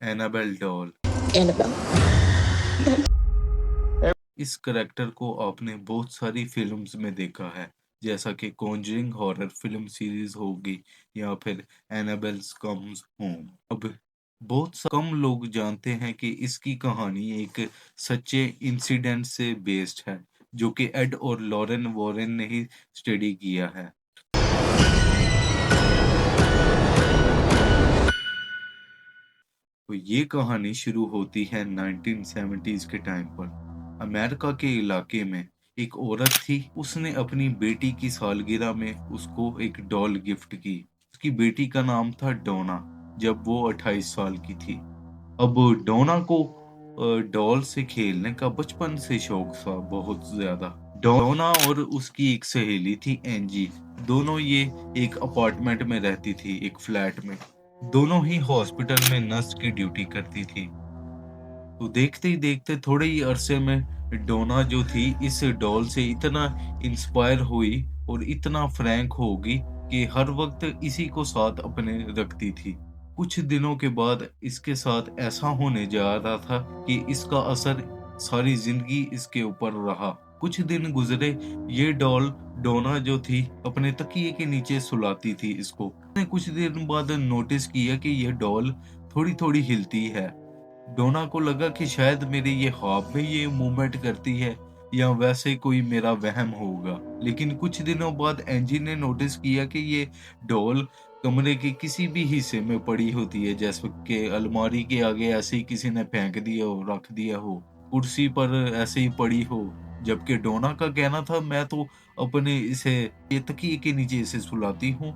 Annabelle doll. Annabelle. इस character को आपने बहुत सारी फ़िल्म्स में देखा है, जैसा कि कॉन्जरिंग हॉरर फ़िल्म सीरीज़ होगी या फिर एनाबेल्स कम्स होम। अब बहुत कम लोग जानते हैं कि इसकी कहानी एक सच्चे इंसिडेंट से बेस्ड है, जो कि एड और लॉरेन वॉरेन ने ही स्टडी किया है। तो ये कहानी शुरू होती है 1970s के टाइम पर। अमेरिका के इलाके में एक औरत थी, उसने अपनी बेटी की सालगिरह में उसको एक डॉल गिफ्ट की। उसकी बेटी का नाम था डोना, जब वो 28 साल की थी। अब डोना को डॉल से खेलने का बचपन से शौक था बहुत ज़्यादा। डोना और उसकी एक सहेली थी एंजी, दोनों ये एक अपार्टमेंट में रहती थी, एक फ्लैट में। दोनों ही हॉस्पिटल में नर्स की ड्यूटी करती थी। तो देखते ही देखते थोड़े ही अरसे में डोना जो थी इस डॉल से इतना इंस्पायर हुई और इतना फ्रैंक हो गई कि हर वक्त इसी को साथ अपने रखती थी। कुछ दिनों के बाद इसके साथ ऐसा होने जा रहा था कि इसका असर सारी जिंदगी इसके ऊपर रहा। कुछ दिन गुजरे, ये डॉल डोना जो थी अपने तकिए के नीचे सुलाती थी इसको। उसने कुछ दिन बाद नोटिस किया कि ये डॉल थोड़ी थोड़ी हिलती है। डोना को लगा कि शायद मेरे ये ख्वाब में ये मूवमेंट करती है या वैसे कोई मेरा वहम होगा। लेकिन कुछ दिनों बाद एंजी ने नोटिस किया कि ये डॉल कमरे के किसी भी हिस्से में पड़ी होती है, जैसे कि अलमारी के आगे ऐसे ही किसी ने फेंक दिया हो, रख दिया हो, कुर्सी पर ऐसे ही पड़ी हो। जबकि डोना का कहना था मैं तो अपने इसे ये तकिए के नीचे इसे सुलाती हूँ।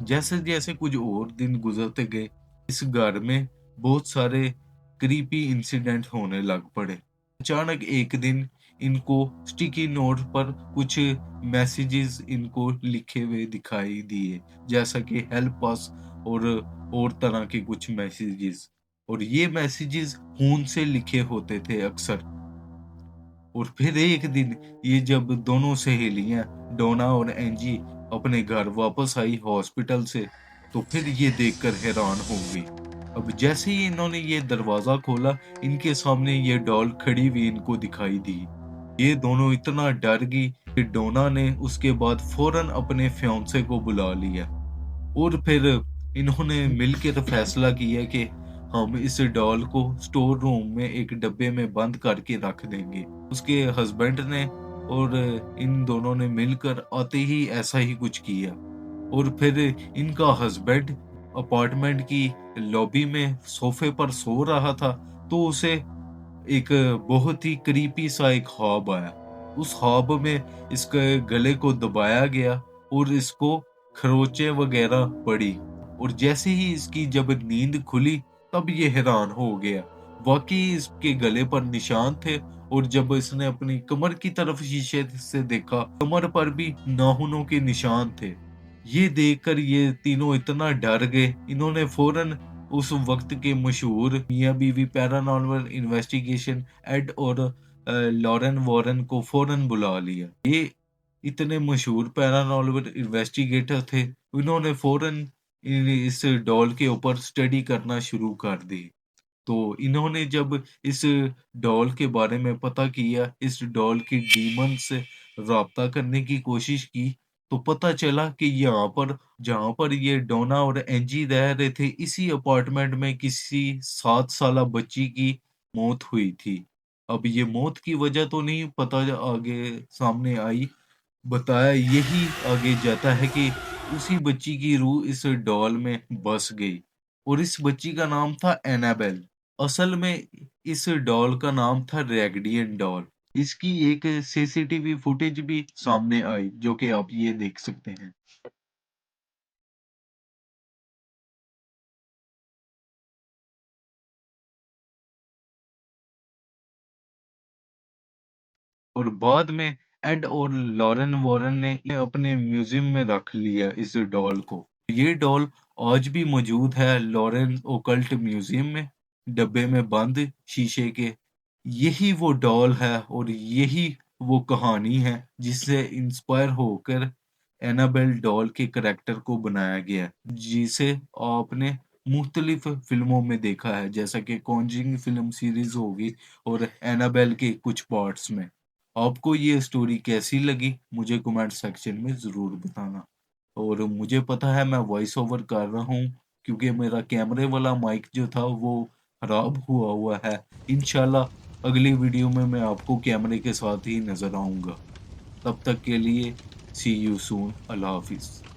जैसे-जैसे कुछ और दिन गुज़रते गए, इस घर में बहुत सारे क्रीपी इंसिडेंट होने लग पड़े। अचानक एक दिन इनको स्टिकी नोट पर कुछ मैसेजेस इनको लिखे हुए दिखाई दिए, जैसा कि हेल्प अस और तरह के कुछ मैसेजेस। और ये मैसेजेस खून से लिखे होते थे अक्सर। और फिर एक दिन ये जब दोनों सहेलियां डोना और एंजी अपने घर वापस आई हॉस्पिटल से, तो फिर ये देखकर हैरान हो गई। अब जैसे ही इन्होंने ये दरवाजा खोला, इनके सामने ये डॉल खड़ी हुई इनको दिखाई दी। ये दोनों इतना डर गई कि डोना ने उसके बाद फौरन अपने फियांसे को बुला लिया और फिर इन्होंने मिलकर फैसला किया कि हम इस डॉल को स्टोर रूम में एक डब्बे में बंद करके रख देंगे। उसके हस्बैंड ने और इन दोनों ने मिलकर आते ही ऐसा ही कुछ किया और फिर इनका हस्बैंड अपार्टमेंट की लॉबी में सोफे पर सो रहा था, तो उसे एक बहुत ही क्रीपी सा एक ख्वाब आया। उस ख्वाब में इसके गले को दबाया गया और इसको खरोंचें वगैरह पड़ी और जैसे ही इसकी जब नींद खुली, तब ये हैरान हो गया। वाक़ई इसके गले पर निशान थे और जब इसने अपनी कमर की तरफ शीशे से देखा, कमर पर भी नाखूनों के निशान थे। ये देखकर ये तीनों इतना डर गए, इन्होंने फ़ौरन उस वक़्त के मशहूर मियाँ-बीवी पैरानॉर्मल इन्वेस्टिगेशन एड और लॉरेन वॉरेन को फ़ौरन बुला लिया। ये इतने मशहूर पैरानॉर्मल इन्वेस्टिगेटर थे, उन्होंने फ़ौरन इस डॉल के ऊपर स्टडी करना शुरू कर दी। तो इन्होंने जब इस डॉल के बारे में पता किया, इस डॉल की डीमन से राब्ता करने की कोशिश की, तो पता चला कि यहाँ पर जहाँ पर ये डोना और एंजी रह रहे थे, इसी अपार्टमेंट में किसी 7 साला बच्ची की मौत हुई थी। अब ये मौत की वजह तो नहीं पता आगे सामने आई, बताया यही आगे जाता है कि उसी बच्ची की रूह इस डॉल में बस गई और इस बच्ची का नाम था एनाबेल। असल में इस डॉल का नाम था रैगडियन डॉल। इसकी एक सीसीटीवी फुटेज भी सामने आई, जो कि आप ये देख सकते हैं। और बाद में एड और लॉरेन वॉरेन ने ये अपने म्यूजियम में रख लिया इस डॉल को। ये डॉल आज भी मौजूद है लॉरेन ओकल्ट म्यूजियम में, डब्बे में बंद शीशे के। यही वो डॉल है और यही वो कहानी है जिससे इंस्पायर होकर एनाबेल डॉल के करैक्टर को बनाया गया, जिसे आपने मुख्तलिफ फ़िल्मों में देखा है, जैसा कि कॉन्जरिंग फ़िल्म सीरीज़ होगी और एनाबेल के कुछ पार्ट्स में। आपको ये स्टोरी कैसी लगी? मुझे कमेंट सेक्शन में ज़रूर बताना। और मुझे पता है मैं वॉइस ओवर कर रहा हूँ क्योंकि मेरा कैमरे वाला माइक जो था वो खराब हुआ हुआ है। इंशाल्लाह अगली वीडियो में मैं आपको कैमरे के साथ ही नज़र आऊँगा। तब तक के लिए सी यू सून। अल्लाह हाफ़िज़।